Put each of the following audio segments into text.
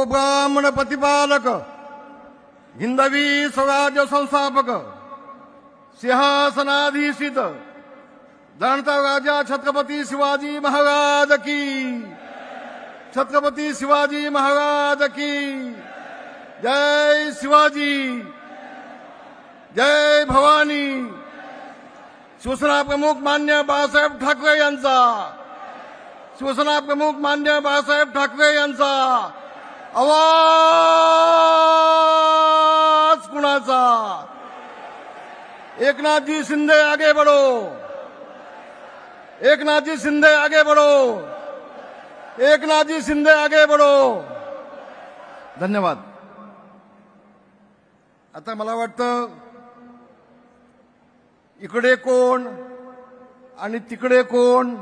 ब्राह्मण प्रतिपालक हिंदवी स्वराज्य संस्थापक सिंहासनाधीशित जाणता राजा छत्रपती शिवाजी महाराज की, छत्रपती शिवाजी महाराज की जय। शिवाजी जय भवानी। शिवसेना प्रमुख मान्य बाळासाहेब ठाकरे यांचा, शिवसेना प्रमुख मान्य बाळासाहेब ठाकरे यांचा आवाज कुणाचा? एकनाथजी शिंदे आगे बढ़ो, एकनाथजी शिंदे आगे बढ़ो, एकनाथजी शिंदे आगे बढ़ो। धन्यवाद। आता मला वाटतं इकडे कोण आणि तिकडे कोण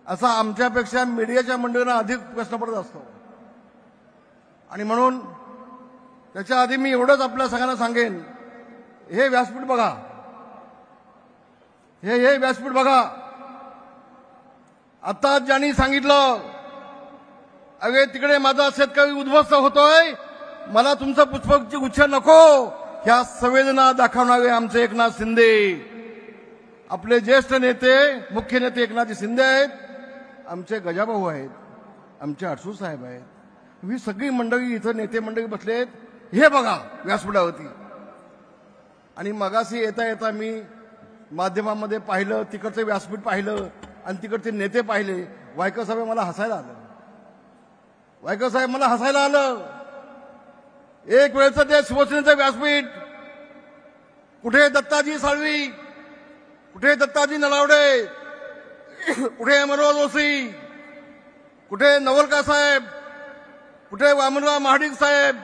असा आमच्यापेक्षा मीडियाच्या मंडळींना अधिक प्रश्न पडत असतो आणि म्हणून त्याच्या आधी मी एवढंच आपल्या सगळ्यांना सांगेन, हे व्यासपीठ बघा, हे व्यासपीठ बघा। आता ज्यांनी सांगितलं अरे तिकडे माझा शेतकरी उद्ध्वस्त होतोय, मला तुमचं पुष्पगुच्छ गुच्छ नको, ह्या संवेदना दाखवणारे आमचे एकनाथ शिंदे, आपले ज्येष्ठ नेते मुख्य नेते एकनाथ शिंदे आहेत, आमचे गजाभाऊ आहेत, आमचे अडसूळ साहेब आहेत, ही सगळी मंडळी इथं नेते मंडळी बसलेत, हे बघा व्यासपीठावरती। आणि मगाशी येता येता मी माध्यमांमध्ये पाहिलं, तिकडचं व्यासपीठ पाहिलं आणि तिकडचे नेते पाहिले, वायकर साहेब मला हसायला आलं, वायकर साहेब मला हसायला आलं। एक वेळचं ते शिवसेनेचं व्यासपीठ, कुठे दत्ताजी साळवी, कुठे दत्ताजी नलावडे, कुठे अमरराव जोशी, कुठे नवलका साहेब, कुठे वामनराव महाडिक साहेब,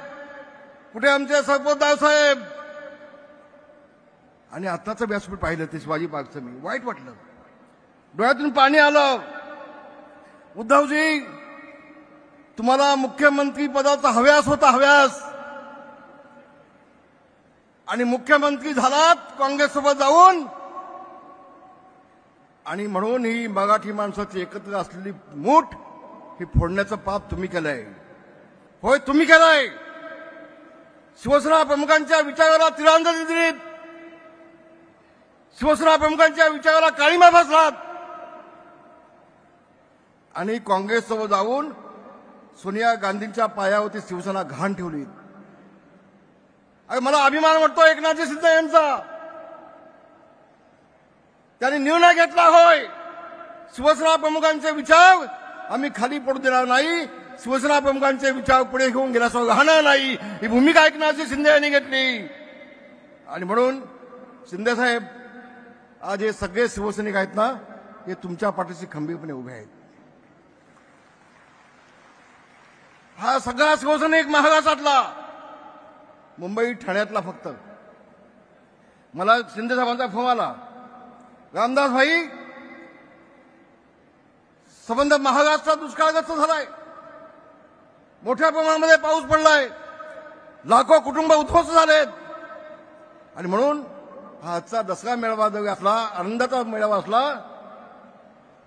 कुठे आमचे सरपोतदार साहेब। आणि आत्ताचं व्यासपीठ पाहिलं ते शिवाजी पार्कचं, मी वाईट वाटलं, डोळ्यातून पाणी आलं। उद्धवजी, तुम्हाला मुख्यमंत्री पदाचा हव्यास होता, हव्यास, आणि मुख्यमंत्री झालात काँग्रेससोबत जाऊन, आणि म्हणून ही मराठी माणसाची एकत्र असलेली मूठ ही फोडण्याचं पाप तुम्ही केलंय, होय तुम्ही केलंय। शिवसेना प्रमुखांच्या विचाराला तिरंदाजी दिलीत, शिवसेना प्रमुखांच्या विचाराला काळीमा फासलात आणि काँग्रेससोबत जाऊन सोनिया गांधींच्या पायावरती शिवसेना घाण ठेवली। अरे मला अभिमान वाटतो एकनाथजी शिंदे यांचा, त्यांनी निर्णय घेतला, होय शिवसेना प्रमुखांचे विचार आम्ही खाली पडू देणार नाही, शिवसेना प्रमुखांचे विचार पुढे घेऊन गेल्याशिवाय राहणार नाही, ही भूमिका एकनाथजी शिंदे यांनी घेतली। आणि म्हणून शिंदे साहेब, आज हे सगळे शिवसैनिक आहेत ना, हे तुमच्या पाठीशी खंबीरपणे उभे आहेत। हा सगळा शिवसैनिक महाराष्ट्रातला, मुंबई ठाण्यातला फक्त, मला शिंदे साहेबांचा फोन आला, रामदास भाई संबंध महाराष्ट्रात दुष्काळग्रस्त झालाय, मोठ्या प्रमाणामध्ये पाऊस पडलाय, लाखो कुटुंब उद्ध्वस्त झालेत, आणि म्हणून हा आजचा दसरा मेळावा जर असला, आनंदाचा मेळावा असला,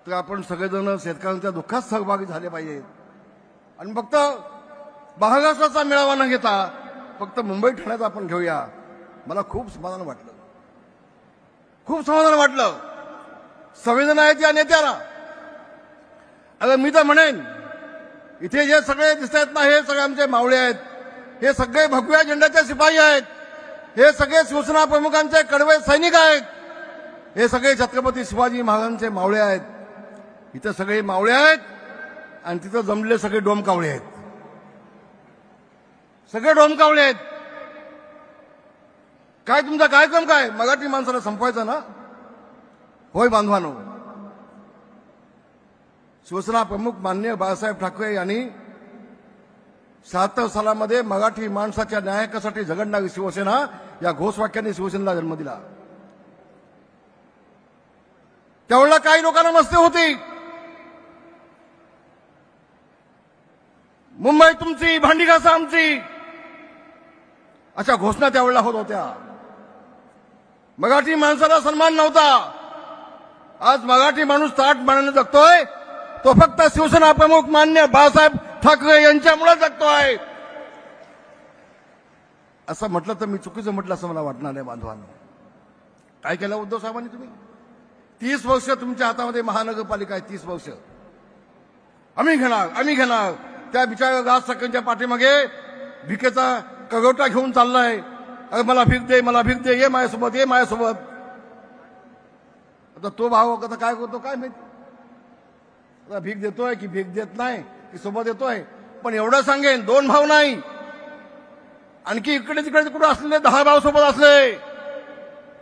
तर आपण सगळेजण शेतकऱ्यांच्या दुःखात सहभागी झाले पाहिजेत। आणि फक्त महाराष्ट्राचा मेळावा न घेता फक्त मुंबई ठाण्याचा आपण घेऊया, मला खूप समाधान वाटलं, खूप समाधान वाटलं। संवेदना आहेत या नेत्याला। अगं मी तर म्हणेन, इथे जे सगळे दिसत आहेत ना, हे सगळे आमचे मावळे आहेत, हे सगळे भगव्या झेंड्याचे शिपाई आहेत, हे सगळे शिवसेना प्रमुखांचे कडवे सैनिक आहेत, हे सगळे छत्रपती शिवाजी महाराजांचे मावळे आहेत। इथं सगळे मावळे आहेत आणि तिथं जमलेले सगळे डोमकावळे आहेत, सगळे डोमकावळे आहेत। काय तुमचा कार्यक्रम काय? मराठी माणसाला संपवायचा ना? होय बांधवानो, शिवसेना प्रमुख माननीय बाळासाहेब ठाकरे यांनी 76 सालामध्ये मराठी माणसाच्या न्यायासाठी झगडणारी शिवसेना या घोषवाक्याने शिवसेनेला जन्म दिला। त्यावेळेला काही लोकांना मस्ती होती, मुंबई तुमची, भांडी घासा आमची, अशा घोषणा त्यावेळेला होत होत्या। मराठी माणसाला सन्मान नव्हता। आज मराठी माणूस ताठ मानाने जगतोय, तो फक्त शिवसेना प्रमुख मान्य बाळासाहेब ठाकरे यांच्यामुळे जगतोय. असं म्हटलं तर मी चुकीचं म्हटलं असं मला वाटणार नाही. बांधवांनो, काय केलं उद्धव साहेबांनी? तुम्ही 30 वर्ष तुमच्या हातामध्ये महानगरपालिका आहे. 30 वर्ष आम्ही घेणार. त्या बिचारा राज ठाकरेंच्या पाठीमागे भिकेचा कगोटा घेऊन चाललाय. अरे मला भीक दे, ये माझ्यासोबत. आता तो भाव आता काय करतो काय माहिती. आता भीक देतोय की भीक देत नाही की सोबत येतोय. पण एवढं सांगेन, 2 भाव नाही, आणखी इकडे तिकडे कुठे असलेले 10 भाव सोबत असले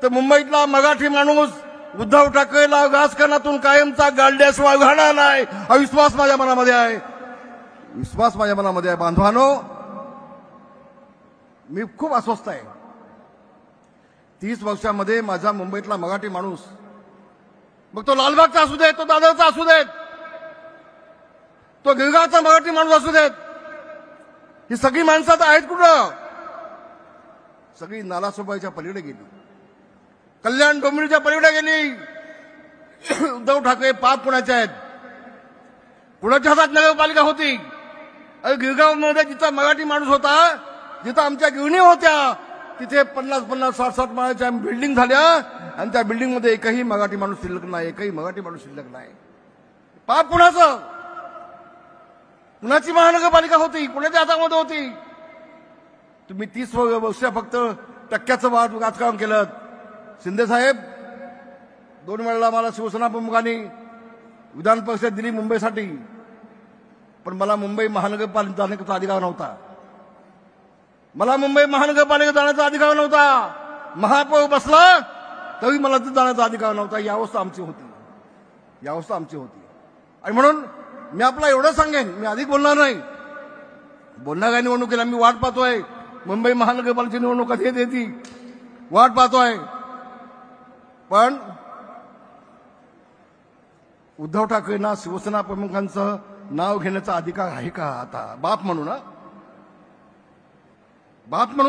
तर मुंबईतला मराठी माणूस उद्धव ठाकरेला राजकारणातून कायमचा गाडल्याशिवाय राहणार नाही. हा विश्वास माझ्या मनामध्ये आहे. बांधवानो, मी खूप अस्वस्थ आहे. 30 वर्षामध्ये माझा मुंबईतला मराठी माणूस, मग तो लालबागचा असू देत, तो दादरचा असू देत, तो गिरगावचा मराठी माणूस असू देत, ही सगळी माणसं तर आहेत कुठं? सगळी नालासोपाईच्या पलीकडे गेली, कल्याण डोंबिवलीच्या पलीकडे गेली. उद्धव ठाकरे पाप कुणाचे आहेत? कुणाच्या हातात नगरपालिका होती? अरे गिरगावमध्ये जिथं मराठी माणूस होता, जिथं आमच्या गिरणी होत्या, तिथे 50-50, 60-60 माळ्याच्या बिल्डिंग झाल्या आणि त्या बिल्डिंगमध्ये एकही मराठी माणूस शिल्लक नाही. पाप कुणाचं? कुणाची महानगरपालिका होती? कुणाच्या हातामध्ये होती? तुम्ही 30 वर्ष फक्त टक्क्याचं राजकारण केलं. शिंदे साहेब, 2 वेळेला मला शिवसेना प्रमुखांनी विधान परिषद दिली मुंबईसाठी, पण मला मुंबई महानगरपालिका जाण्याचा अधिकार नव्हता. जाण्याचा अधिकार नव्हता. महापौर बसला तरी मला तिथे जाण्याचा अधिकार नव्हता. ही अवस्था आमची होती. आणि म्हणून मी आपला एवढं सांगेन, मी अधिक बोलणार नाही. बोलणाऱ्या निवडणुकीला मी वाट पाहतोय. मुंबई महानगरपालिकेची निवडणूक कधी येते वाट पाहतोय. पण उद्धव ठाकरेंना शिवसेना प्रमुखांचं नाव घेण्याचा अधिकार आहे का? आता बाप म्हणून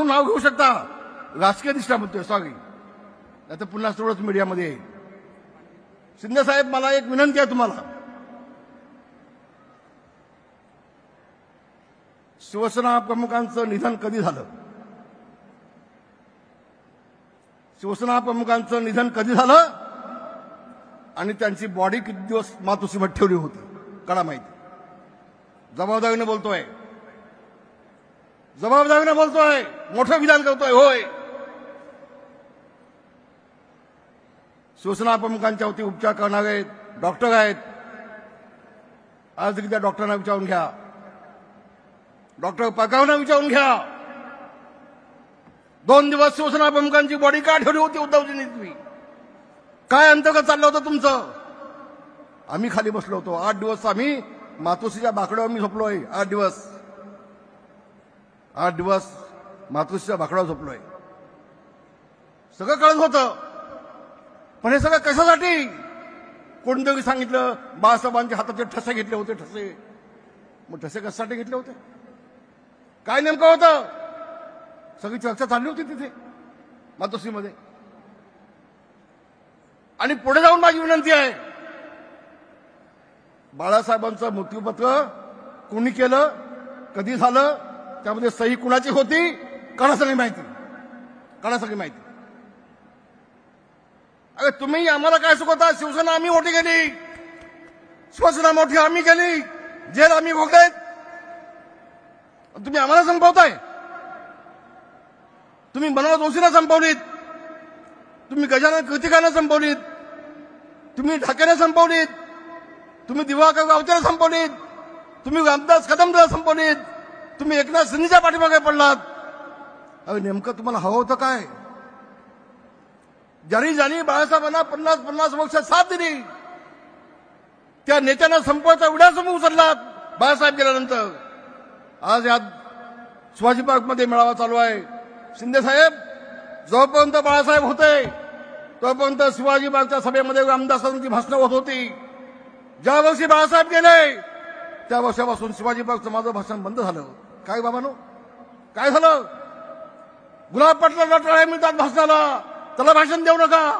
नाव घेऊ शकता. राजकीय दृष्ट्या म्हणतोय, सॉरी, आता पुन्हा थोडंच मीडियामध्ये. शिंदे साहेब, मला एक विनंती आहे तुम्हाला. शिवसेना प्रमुखांचं निधन कधी झालं आणि त्यांची बॉडी किती दिवस मातोश्रीमध्ये ठेवली होती कडा माहिती. जबाबदारीने बोलतोय, मोठं विधान करतोय. होय, शिवसेना प्रमुखांच्या वती उपचार करणारे डॉक्टर आहेत. आज देखील त्या डॉक्टरांना विचारून घ्या, डॉक्टर पगावना विचारून घ्या, 2 दिवस शिवसेना प्रमुखांची बॉडी का ठेवली होती उद्धवजींनी? तुम्ही काय अंतर्गत चाललं होतं तुमचं? आम्ही खाली बसलो होतो. 8 दिवस आम्ही मातोश्रीच्या बाकड्यावर मी झोपलोय. 8 दिवस मातोश्रीच्या बाकड्यावर झोपलोय. सगळं कळत होतं. पण हे सगळं कशासाठी? कोणतरी सांगितलं बाळासाहेबांच्या हाताचे ठसे घेतले होते. मग ठसे कशासाठी घेतले होते? काय नेमकं होतं? सगळी चर्चा चालली होती तिथे मातोश्रीमध्ये. आणि पुढे जाऊन माझी विनंती आहे, बाळासाहेबांचं मृत्यूपत्र कोणी केलं, कधी झालं, त्यामध्ये सही कुणाची होती, कोणाला सगळी माहिती. अरे तुम्ही आम्हाला काय शिकवता? शिवसेना आम्ही मोठी केली, शिवसेना मोठी आम्ही केली, जेल आम्ही भोगतायत, तुम्ही आम्हाला संपवताय. तुम्ही बनवा जोशीला संपवलीत, तुम्ही गजानन कृतिकानं संपवलीत, तुम्ही ढाकेने संपवलीत, तुम्ही दिवाकर गावच्याला संपवलीत, तुम्ही रामदास कदमला संपवलीत, तुम्ही एकनाथ शिंदेच्या पाठीमागे पडलात. अरे नेमकं तुम्हाला हवं होतं काय? ज्यांनी बाळासाहेबांना 50 वर्ष साथ दिली, त्या नेत्यांना संपवायचा विडासमूह उचललात बाळासाहेब गेल्यानंतर. आज यात शिवाजी पार्कमध्ये मेळावा चालू आहे. शिंदे साहेब, जोपर्यंत बाळासाहेब होते तोपर्यंत शिवाजी पार्कच्या सभेमध्ये रामदासांची भाषणं होत होती. ज्या वर्षी बाळासाहेब गेले त्या वर्षापासून शिवाजी पार्कचं माझं भाषण बंद झालं. काय बाबांनो, काय झालं? गुलाब पाटलांना टाळ्या मिळतात भाषणाला, त्याला भाषण देऊ नका.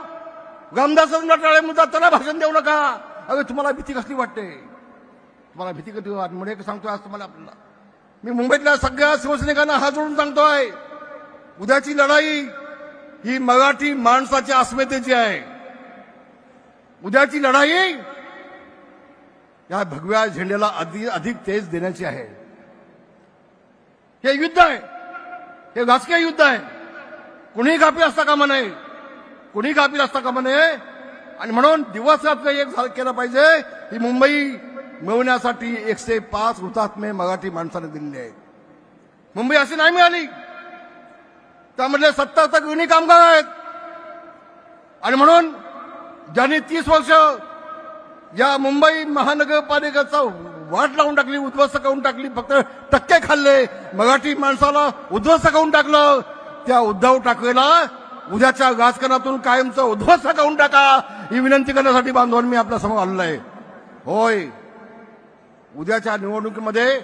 रामदासांना टाळ्या मिळतात, त्याला भाषण देऊ नका. अरे तुम्हाला भीती कसली वाटते? तुम्हाला भीती कधी मुळे सांगतोय आज तुम्हाला आपल्याला मी मुंबईतल्या सगळ्या शिवसैनिकांना हात जोडून सांगतोय, उद्याची लढाई ही मराठी माणसाच्या अस्मितेची आहे. उद्याची लढाई या भगव्या झेंड्याला अधिक तेज देण्याची आहे. हे युद्ध आहे, हे राजकीय युद्ध आहे. कुणीही गाफील असता कामा नये, कुणीही गाफील असता कामा नये. आणि म्हणून दिवस रात्र एक केलं पाहिजे. ही मुंबई मिळवण्यासाठी 105 हुतात्मे मराठी माणसाने दिलेले आहेत. मुंबई अशी नाही मिळाली, त्यामधले 70 गृहिणी कामगार आहेत. आणि म्हणून ज्यांनी 30 वर्ष या मुंबई महानगरपालिकेचा वाट लावून टाकली, उद्ध्वस्त करून टाकली, फक्त टक्के खाल्ले, मराठी माणसाला उद्ध्वस्त करून टाकलं, त्या उद्धव ठाकरेला उद्याच्या राजकारणातून कायमचं उद्ध्वस्त करून टाका ही विनंती करण्यासाठी बांधवांनी मी आपल्या समोर आलेलो आहे. होय, उद्याच्या निवडणुकीमध्ये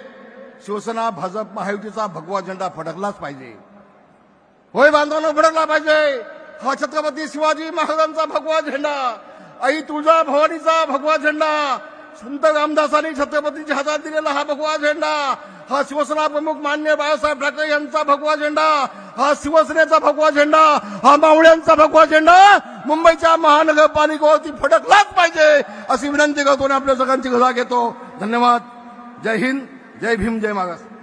शिवसेना भाजप महायुतीचा भगवा झेंडा फडकलाच पाहिजे. होय बांधवांना, फडकला पाहिजे. हा छत्रपती शिवाजी महाराजांचा भगवा झेंडा, आई तुळजा भवानीचा भगवा झेंडा, संत रामदासांनी छत्रपतीच्या हातात दिलेला हा भगवा झेंडा, हा शिवसेना प्रमुख मान्य बाळासाहेब ठाकरे यांचा भगवा झेंडा, हा शिवसेनेचा भगवा झेंडा, हा मावळ्यांचा भगवा झेंडा मुंबईच्या महानगरपालिकेवरती फडकलाच पाहिजे अशी विनंती करतो आणि आपल्या सगळ्यांची गदा घेतो. धन्यवाद. जय हिंद, जय भीम, जय महाराष्ट्र.